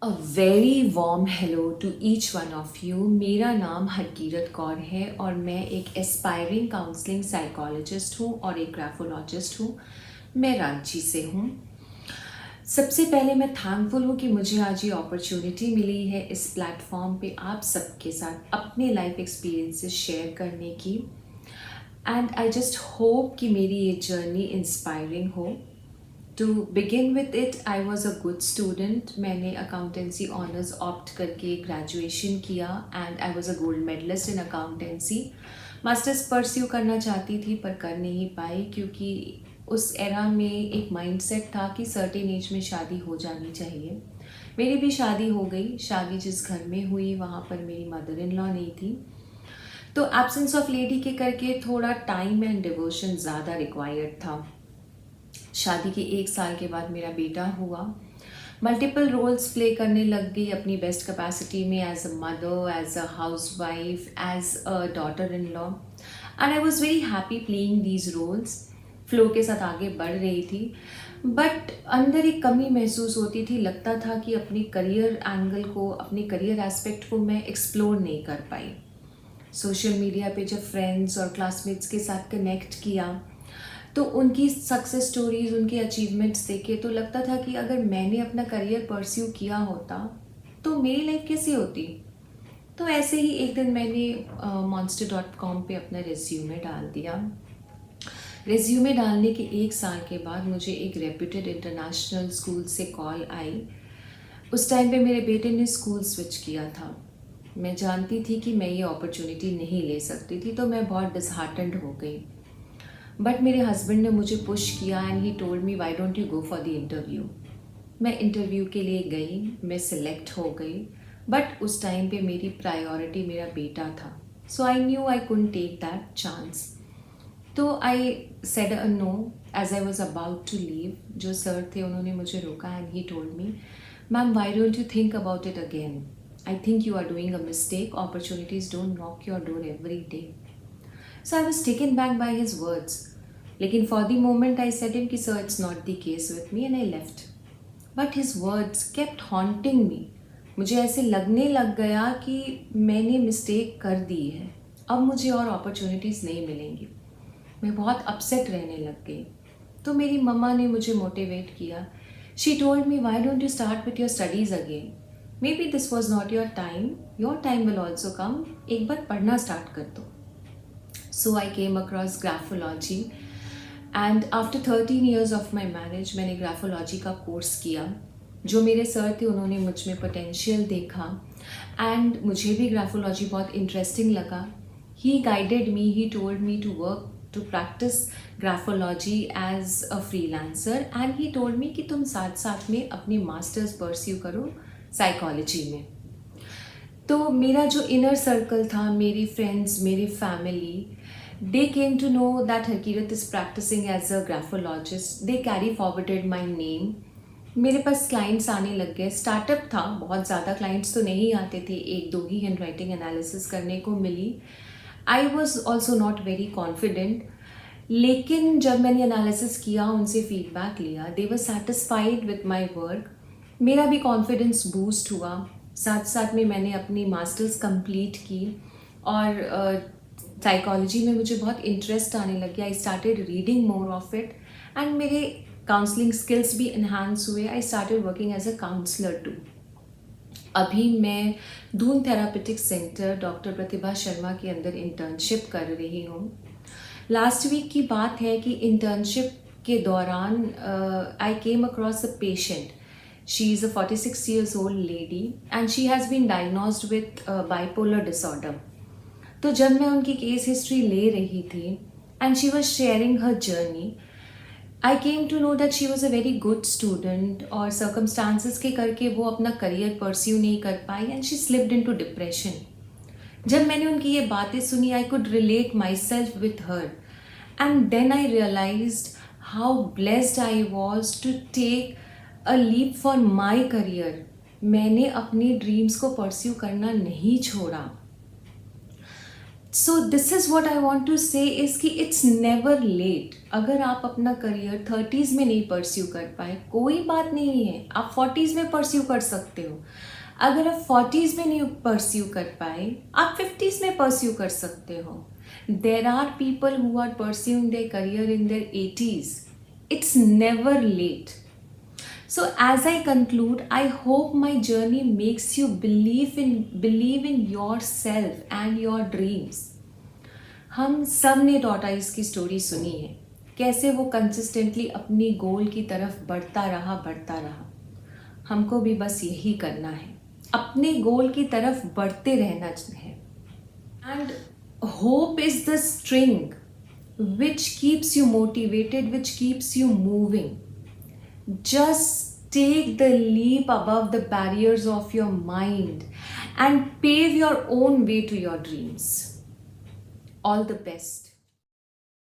A very warm hello to each one of you. मेरा नाम हरकीरत कौर है और मैं एक एस्पायरिंग काउंसलिंग साइकोलॉजिस्ट हूँ और एक ग्राफोलॉजिस्ट हूँ। मैं रांची से हूँ। सबसे पहले मैं थैंकफुल हूँ कि मुझे आज ये अपॉर्चुनिटी मिली है इस प्लेटफॉर्म पे आप सबके साथ अपने लाइफ एक्सपीरियंसेस शेयर करने की। एंड आई जस्ट होप कि मेरी ये जर्नी इंस्पायरिंग हो। To begin with it, I was a good student. मैंने अकाउंटेंसी ऑनर्स ऑप्ट करके ग्रेजुएशन किया and I was a gold medalist in accountancy. Masters pursue करना चाहती थी पर कर नहीं पाई क्योंकि उस एरा में एक माइंडसेट था कि सर्टेन एज में शादी हो जानी चाहिए। मेरी भी शादी हो गई। शादी जिस घर में हुई वहाँ पर मेरी मदर इन लॉ नहीं थी, तो एब्सेंस ऑफ लेडी के करके थोड़ा टाइम एंड डिवोशन ज़्यादा रिक्वायर्ड था। शादी के 1 साल के बाद मेरा बेटा हुआ। मल्टीपल रोल्स प्ले करने लग गई अपनी बेस्ट कैपेसिटी में, as a mother, as a housewife, as a daughter in law. And I was very happy playing these roles. Flow के साथ आगे बढ़ रही थी, बट अंदर एक कमी महसूस होती थी। लगता था कि अपने करियर एंगल को, अपने करियर एस्पेक्ट को मैं एक्सप्लोर नहीं कर पाई। सोशल मीडिया पे जब फ्रेंड्स और क्लासमेट्स के साथ कनेक्ट किया तो उनकी सक्सेस स्टोरीज, उनके अचीवमेंट्स देखे तो लगता था कि अगर मैंने अपना करियर परस्यू किया होता तो मेरी लाइफ कैसी होती। तो ऐसे ही एक दिन मैंने monster.com पे अपना रेज्यूमे डाल दिया। रेज्यूमे डालने के 1 साल के बाद मुझे एक रेप्यूटेड इंटरनेशनल स्कूल से कॉल आई। उस टाइम पे मेरे बेटे ने स्कूल स्विच किया था। मैं जानती थी कि मैं ये अपॉर्चुनिटी नहीं ले सकती थी, तो मैं बहुत डिसहार्टेंड हो गई। बट मेरे हस्बैंड ने मुझे पुश किया and he told me why don't you go for the interview. मैं इंटरव्यू के लिए गई, मैं सिलेक्ट हो गई, बट उस टाइम पे मेरी प्रायोरिटी मेरा बेटा था। So I knew I couldn't take that chance. तो I said a no as I was about to leave. जो सर थे उन्होंने मुझे रोका and he told me, ma'am why don't you think about it again. I think you are doing a mistake. Opportunities don't knock your door every day. So I was taken back by his words. लेकिन for the moment I said him कि sir it's not the case with me and I left. But his words kept haunting me. मुझे ऐसे लगने लग गया कि मैंने mistake कर दी है, अब मुझे और अपॉर्चुनिटीज़ नहीं मिलेंगी। मैं बहुत अपसेट रहने लग गई। तो मेरी मम्मा ने मुझे मोटिवेट किया। She told me why don't you start with your studies again. May be this was not your time will also come. एक बार पढ़ना स्टार्ट कर दो। So I came across graphology and after 13 years of my marriage मैंने graphology का course किया। जो मेरे sir थे उन्होंने मुझ में पोटेंशियल देखा एंड मुझे भी ग्राफोलॉजी बहुत इंटरेस्टिंग लगा। He guided me, he told me to work to practise graphology as a freelancer and he told me कि तुम साथ साथ में अपनी मास्टर्स परस्यू करो साइकोलॉजी में। तो मेरा जो इनर सर्कल था, मेरी फ्रेंड्स, मेरी family, they came to know that Harkirat is practicing as a graphologist. They carry forwarded my name. मेरे पास क्लाइंट्स आने लग गए। स्टार्टअप था, बहुत ज़्यादा क्लाइंट्स तो नहीं आते थे, एक दो ही हैंड राइटिंग एनालिसिस करने को मिली। I was also not very confident, लेकिन जब मैंने एनालिसिस किया, उनसे फीडबैक लिया, they were satisfied with my work. मेरा भी कॉन्फिडेंस बूस्ट हुआ। साथ साथ में मैंने अपनी मास्टर्स कंप्लीट की और साइकोलॉजी में मुझे बहुत इंटरेस्ट आने लग गया। I started reading more of it and मेरे काउंसलिंग स्किल्स भी इन्हांस हुए। I started working as a counsellor too. अभी मैं Doon therapeutic centre doctor Pratibha Sharma के अंदर इंटर्नशिप कर रही हूँ। लास्ट वीक की बात है कि इंटर्नशिप के दौरान I came across a patient. She is a 46 years old lady and she has been diagnosed with bipolar disorder. तो जब मैं उनकी केस हिस्ट्री ले रही थी and she was sharing her journey, I came to know that she was a very good student और circumstances के करके वो अपना करियर परस्यू नहीं कर पाई and she slipped into depression. जब मैंने उनकी ये बातें सुनी, I could relate myself with her and then I realized how blessed I was to take a leap for my career. मैंने अपने ड्रीम्स को परस्यू करना नहीं छोड़ा। So this is what I want to say is कि it's never late. अगर आप अपना करियर 30s में नहीं परस्यू कर पाए, कोई बात नहीं है, आप 40s में परस्यू कर सकते हो. अगर आप 40s में नहीं परस्यू कर पाए, आप 50s में परस्यू कर सकते हो. There are people who are pursuing their career in their 80s. It's never late. So as I conclude, I hope my journey makes you believe in yourself and your dreams. हम सब ने tortoise की story सुनी है, कैसे वो consistently अपनी गोल की तरफ बढ़ता रहा. हमको भी बस यही करना है, अपने गोल की तरफ बढ़ते रहना है. And hope is the string which keeps you motivated, which keeps you moving. Just take the leap above the barriers of your mind and pave your own way to your dreams. All the best.